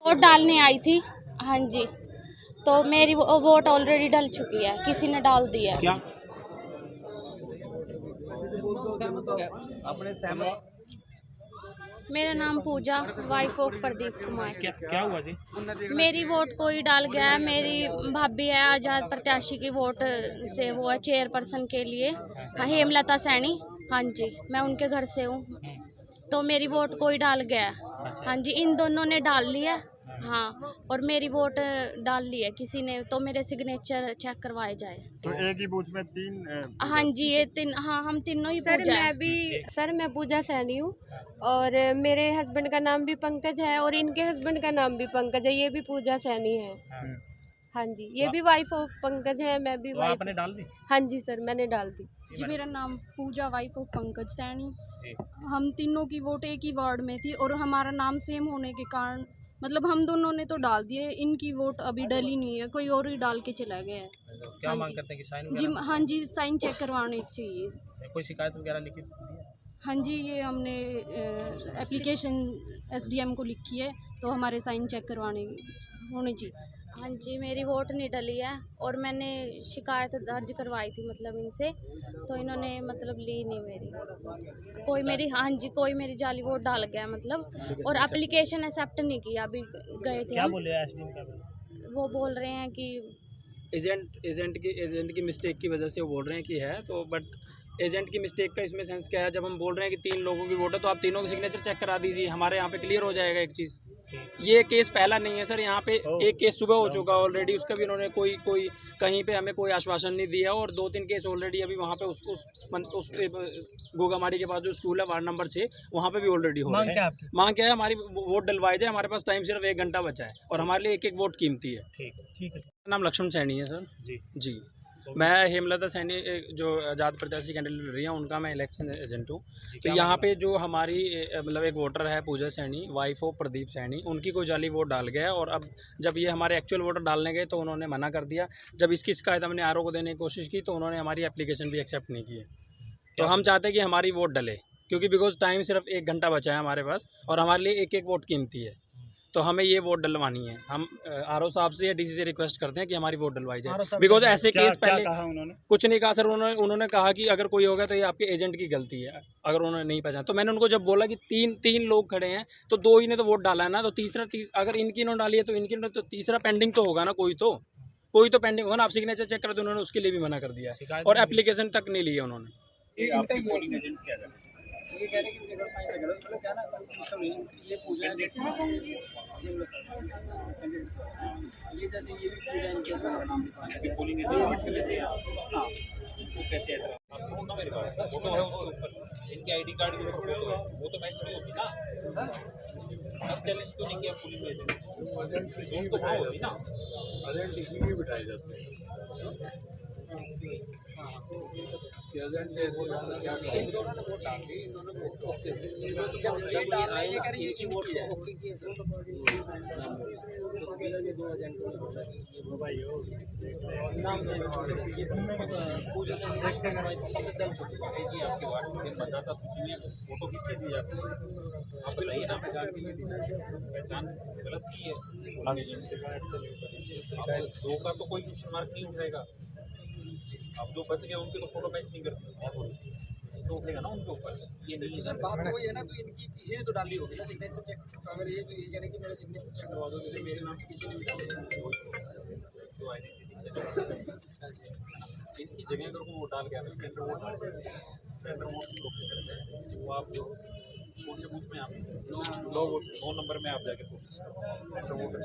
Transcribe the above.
Vote डालने आई थी। हाँ जी, तो मेरी वोट ऑलरेडी डल चुकी है, किसी ने डाल दी है। क्या मेरा नाम पूजा, वाइफ ऑफ प्रदीप कुमार। क्या हुआ जी? मेरी वोट कोई डाल गया है। मेरी भाभी है आज़ाद प्रत्याशी की वोट से, वो है चेयरपर्सन के लिए। हाँ, हेमलता सैनी। हाँ जी, मैं उनके घर से हूँ। तो मेरी वोट कोई डाल गया है। हाँ जी, इन दोनों ने डाल ली है। हाँ, और मेरी वोट डाल ली है किसी ने, तो मेरे सिग्नेचर चेक करवाए जाए। तो एक ही बूथ में तीन हाँ जी, ये तीन, हाँ हम तीनों ही सर पूजा है। मैं भी सर मैं पूजा सैनी हूँ और मेरे हस्बैंड का नाम भी पंकज है और इनके हस्बैंड का नाम भी पंकज है, ये भी पूजा सैनी है। हाँ जी, ये भी वाइफ ऑफ पंकज है, मैं भी तो वाइफ। आपने डाल दी? हाँ जी सर, मैंने डाल दी। जी, मेरा नाम पूजा, वाइफ ऑफ पंकज सैनी। जी। हम तीनों की वोट एक ही वार्ड में थी और हमारा नाम सेम होने के कारण मतलब हम दोनों ने तो डाल दिए, इनकी वोट अभी डली नहीं है, कोई और ही डाल के चला गया है। क्या हाँ मांग जी, करते हैं कि साइन जी वगैरह? हाँ जी, साइन चेक करवाने चाहिए। कोई शिकायत वगैरह लिखी है? हाँ जी, ये हमने एप्लीकेशन एसडीएम को लिखी है, तो हमारे साइन चेक करवाने होने चाहिए। हाँ जी, मेरी वोट नहीं डली है और मैंने शिकायत दर्ज करवाई थी मतलब इनसे, तो इन्होंने मतलब ली नहीं मेरी। कोई मेरी, हाँ जी, कोई मेरी जाली वोट डाल गया मतलब, और एप्लीकेशन एक्सेप्ट नहीं किया। अभी गए थे क्या हम, बोले एसडीएम का? वो बोल रहे हैं कि एजेंट की मिस्टेक की वजह से वो बोल रहे हैं कि है, तो बट एजेंट की मिस्टेक का इसमें सेंस क्या है? जब हम बोल रहे हैं कि 3 लोगों की वोट है तो आप तीनों के सिग्नेचर चेक करा दीजिए, हमारे यहाँ पे क्लियर हो जाएगा एक चीज़। ये केस पहला नहीं है सर, यहाँ पे एक केस सुबह हो चुका ऑलरेडी, उसका भी उन्होंने कोई कोई कहीं पे हमें कोई आश्वासन नहीं दिया, और 2-3 केस ऑलरेडी अभी वहाँ पे उस गोगामाड़ी के पास जो स्कूल है वार्ड नंबर 6, वहाँ पे भी ऑलरेडी हो रहा है। मांग क्या है? हमारी वोट डलवाई जाए, हमारे पास टाइम सिर्फ 1 घंटा बचा है और हमारे लिए एक वोट कीमती है। ठीक है। नाम लक्ष्मण सैनी है सर। जी। जी, मैं हेमलता सैनी जो आज़ाद प्रत्याशी कैंडिडेट लड़ रही हैं उनका मैं इलेक्शन एजेंट हूँ। तो यहाँ पे जो हमारी मतलब एक वोटर है पूजा सैनी, वाइफ ऑफ प्रदीप सैनी, उनकी कोई जाली वोट डाल गया, और अब जब ये हमारे एक्चुअल वोटर डालने गए तो उन्होंने मना कर दिया। जब इसकी शिकायत हमने आरओ को देने की कोशिश की तो उन्होंने हमारी एप्लीकेशन भी एक्सेप्ट नहीं की है। तो हम चाहते हैं कि हमारी वोट डले, क्योंकि बिकॉज टाइम सिर्फ 1 घंटा बचा है हमारे पास और हमारे लिए एक वोट कीमती है, तो हमें ये वोट डलवानी है। हम आरओ साहब से या डीसी से रिक्वेस्ट करते हैं कि हमारी वोट डलवाई जाए, बिकॉज ऐसे केस पहले कहा उन्होंने? कुछ नहीं कहा सर। उन्होंने कहा कि अगर कोई होगा तो ये आपके एजेंट की गलती है, अगर उन्होंने नहीं पहचाना। तो मैंने उनको जब बोला कि तीन लोग खड़े हैं तो 2 ही ने तो वोट डाला है ना, तो अगर इनकी इन्होंने डाली है तो इनकी तो तीसरा पेंडिंग तो होगा ना, कोई तो पेंडिंग होगा ना। आप सिग्नेचर चेक कर दो, उन्होंने उसके लिए भी मना कर दिया है और एप्लीकेशन तक नहीं लिया उन्होंने। ये कह रहे हैं कि अगर साइन लगा मतलब क्या ना सिस्टम नहीं, ये पूजा है जैसे ये जैसे ये भी पूजा इनके नाम पे पोलिंग हाँ कैसे है आप फोन ना मेरे पास फोटो है उसके ऊपर, इनके आईडी कार्ड के ऊपर फोटो है, वो तो मैच नहीं होती ना। अब चैलेंज तो नहीं किया पुलिस में, तो वो होती ना एजेंट इसीलिए बिठाए जाते हैं। एजेंट ऐसे क्या जब डालने ये कह रही है कि वोट ओके की नाम से पूजा डल चुकी है जी आपके वार्ड में मतदाता सूची में फोटो किससे दी जाती है? आप बताइए ना, पहचान गलत की है। अब 2 का तो कोई क्वेश्चन मार्क नहीं उठेगा, अब जो बच गए उनके तो फोटो मैच नहीं करते, तो उठेगा ना उनके ऊपर। ये नहीं है सर, बात तो वही है ना, तो इनकी किसी ने तो डाली होगी ना सिग्नेचर चेक। अगर ये कह रहे हैं कि मेरा सिग्नेचर चेक करवा दो, जैसे मेरे नाम पे किसी ने भी डाला तो इनकी जगह अगर वो डाल गया ना टेंडर वोट वो आप जो कौन से बूथ में आप 9 नंबर में आप जाके टेंडर वोट